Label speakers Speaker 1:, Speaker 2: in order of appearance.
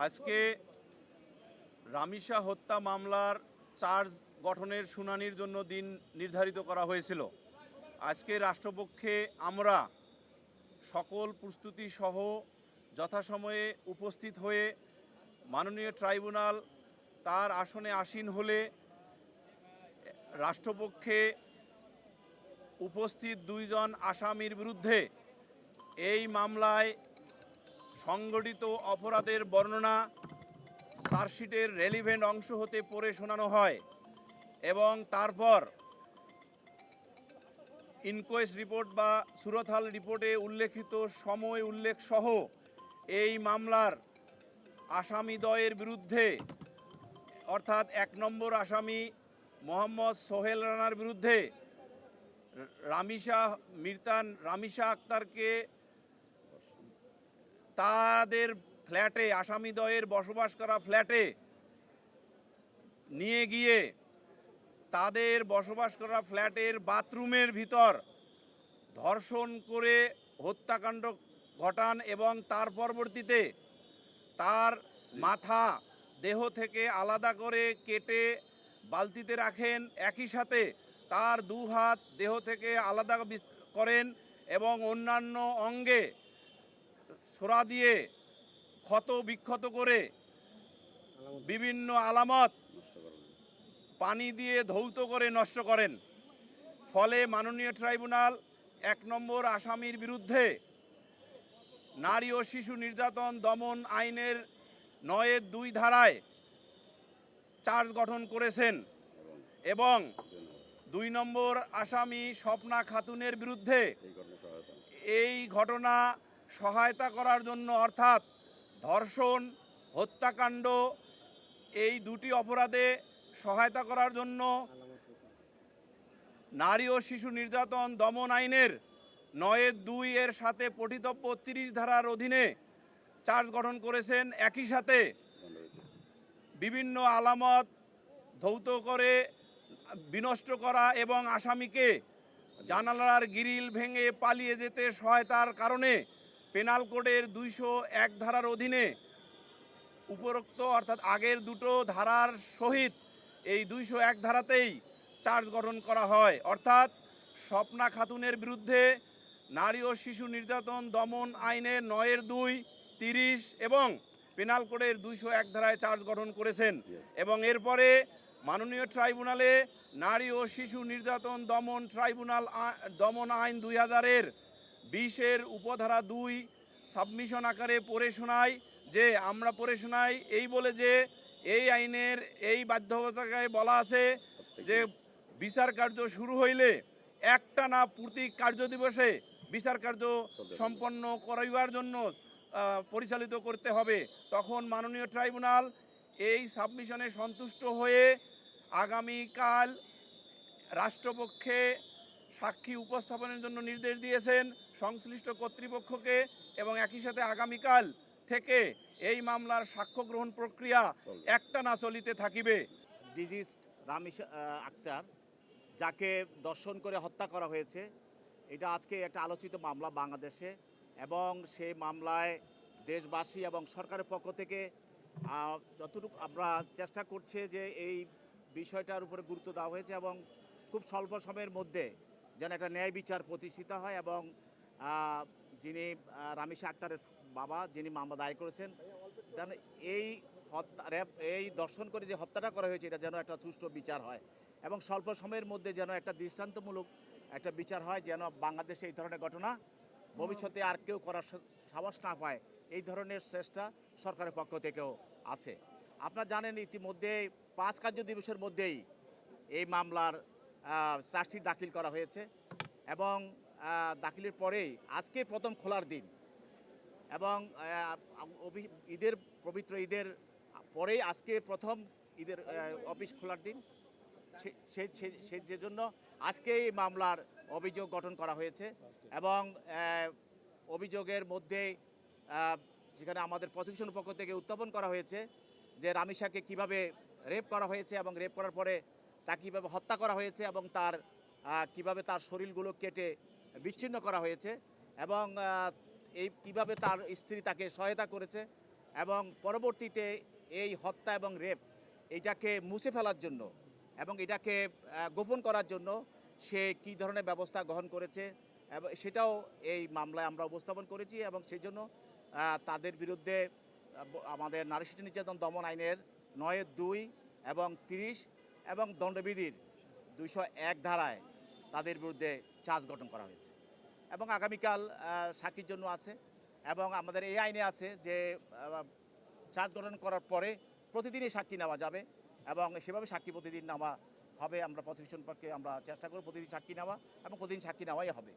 Speaker 1: আজকে রামিসা হত্যা মামলার চার্জ গঠনের শুনানির জন্য দিন নির্ধারিত করা হয়েছিল। আজকে রাষ্ট্রপক্ষে আমরা সকল প্রস্তুতি সহ যথাসময়ে উপস্থিত হয়ে মাননীয় ট্রাইব্যুনাল তার আসনে আসীন হলে রাষ্ট্রপক্ষে উপস্থিত দুইজন আসামির বিরুদ্ধে এই মামলায় সংগঠিত অপরাধের বর্ণনা চার্জশিটের রেলিভেন্ট অংশ হতে পড়ে শোনানো হয় এবং তারপর ইনকোয়েস্ট রিপোর্ট বা সুরতহাল রিপোর্টে উল্লেখিত সময় উল্লেখ সহ এই মামলার আসামিদ্বয়ের বিরুদ্ধে অর্থাৎ ১ নম্বর আসামি মোহাম্মদ সোহেল রানার বিরুদ্ধে রামিসা আক্তারকে তাদের ফ্ল্যাটে আসামিদ্বয়ের বসবাস করা ফ্ল্যাটে নিয়ে গিয়ে তাদের বসবাস করা ফ্ল্যাটের বাথরুমের ভিতর ধর্ষণ করে হত্যাকাণ্ড ঘটান এবং তার পরবর্তীতে তার মাথা দেহ থেকে আলাদা করে কেটে বালতিতে রাখেন, একই সাথে তার দু হাত দেহ থেকে আলাদা করেন এবং অন্যান্য অঙ্গে ছোরা দিয়ে ক্ষত বিক্ষত করে বিভিন্ন আলামত পানি দিয়ে ধৌত করে নষ্ট করেন। ফলে মাননীয় ট্রাইব্যুনাল ১ নম্বর আসামির বিরুদ্ধে নারী ও শিশু নির্যাতন দমন আইনের ৯-২ ধারায় চার্জ গঠন করেছেন এবং ২ নম্বর আসামি স্বপ্না খাতুনের বিরুদ্ধে এই ঘটনা সহায়তা করার জন্য অর্থাৎ ধর্ষণ হত্যাকাণ্ড এই দুটি অপরাধে সহায়তা করার জন্য নারী ও শিশু নির্যাতন দমন আইনের ৯-২ এর সাথে পঠিতব্য ৩০ ধারার অধীনে চার্জ গঠন করেছেন। একই সাথে বিভিন্ন আলামত ধৌত করে বিনষ্ট করা এবং আসামিকে জানালার গ্রিল ভেঙে পালিয়ে যেতে সহায়তার কারণে পেনাল কোডের ২০১ ধারার অধীনে উপরোক্ত অর্থাৎ আগের দুটো ধারার সহিত এই ২০১ ধারাতেই চার্জ গঠন করা হয়। অর্থাৎ স্বপ্না খাতুনের বিরুদ্ধে নারী ও শিশু নির্যাতন দমন আইনের ৯-২, ৩০ এবং পেনাল কোডের ২০১ ধারায় চার্জ গঠন করেছেন এবং এরপরে মাননীয় ট্রাইব্যুনালে নারী ও শিশু নির্যাতন দমন আইন ২০০০-এর ২০-এর উপধারা ২ সাবমিশন আকারে পড়ে শোনায় যে আমরা পড়ে শোনাই এই বলে যে এই আইনের এই বাধ্যবাধকতায় বলা আছে যে বিচার কার্য শুরু হইলে একটানা প্রতি কার্য দিবসে বিচার কার্য সম্পন্ন করাইবার জন্য পরিচালিত করতে হবে। তখন মাননীয় ট্রাইব্যুনাল এই সাবমিশনে সন্তুষ্ট হয়ে আগামীকাল রাষ্ট্রপক্ষে সাক্ষী উপস্থাপনের জন্য নির্দেশ দিয়েছেন সংশ্লিষ্ট কর্তৃপক্ষকে এবং একই সাথে আগামীকাল থেকে এই মামলার সাক্ষ্য গ্রহণ প্রক্রিয়া একটানা চলিতে থাকিবে।
Speaker 2: ডিজিজড রামিসা আক্তার, যাকে দর্শন করে হত্যা করা হয়েছে, এটা আজকে একটা আলোচিত মামলা বাংলাদেশে এবং সেই মামলায় দেশবাসী এবং সরকারের পক্ষ থেকে যতটুকু আমরা চেষ্টা করছে যে এই বিষয়টার উপরে গুরুত্ব দেওয়া হয়েছে এবং খুব স্বল্প সময়ের মধ্যে যেন একটা ন্যায় বিচার প্রতিষ্ঠিত হয় এবং যিনি রামিসা আক্তারের বাবা, যিনি মামলা দায়ের করেছেন, যেন এই দর্শন করে যে হত্যাটা করা হয়েছে এটা যেন একটা সুষ্ঠু বিচার হয় এবং স্বল্প সময়ের মধ্যে যেন একটা দৃষ্টান্তমূলক একটা বিচার হয়, যেন বাংলাদেশে এই ধরনের ঘটনা ভবিষ্যতে আর কেউ করার সাহস না পায়। এই ধরনের চেষ্টা সরকারের পক্ষ থেকেও আছে। আপনারা জানেন ইতিমধ্যে ৫ কার্য দিবসের মধ্যেই এই মামলার চার্জশিট দাখিল করা হয়েছে এবং দাখিলের পরেই আজকে প্রথম খোলার দিন এবং পবিত্র ঈদের পরেই আজকে প্রথম ঈদের অফিস খোলার দিন। যে জন্য আজকে এই মামলার অভিযোগ গঠন করা হয়েছে এবং অভিযোগের মধ্যে যেখানে আমাদের প্রসিকিউশন পক্ষ থেকে উত্থাপন করা হয়েছে যে রামিসাকে কিভাবে রেপ করা হয়েছে এবং রেপ করার পরে তাকে কীভাবে হত্যা করা হয়েছে এবং তার কিভাবে তার শরীরগুলো কেটে বিচ্ছিন্ন করা হয়েছে এবং এই কিভাবে তার স্ত্রী তাকে সহায়তা করেছে এবং পরবর্তীতে এই হত্যা এবং রেপ এইটাকে মুছে ফেলার জন্য এবং এটাকে গোপন করার জন্য সে কী ধরনের ব্যবস্থা গ্রহণ করেছে এবং সেটাও এই মামলায় আমরা উপস্থাপন করেছি এবং সেই জন্য তাদের বিরুদ্ধে আমাদের নারী শিশু নির্যাতন দমন আইনের ৯-২ এবং ৩০ এবং দণ্ডবিধির ২০১ ধারায় তাদের বিরুদ্ধে চার্জ গঠন করা হয়েছে এবং আগামীকাল সাক্ষীর জন্য আছে এবং আমাদের এই আইনে আছে যে চার্জ গঠন করার পরে প্রতিদিনই সাক্ষী নেওয়া যাবে এবং সেভাবে সাক্ষী প্রতিদিন নেওয়া হবে। আমরা প্রসিকিউশন পক্ষে আমরা চেষ্টা করব প্রতিদিন সাক্ষী নেওয়া এবং প্রতিদিন সাক্ষী নেওয়াই হবে।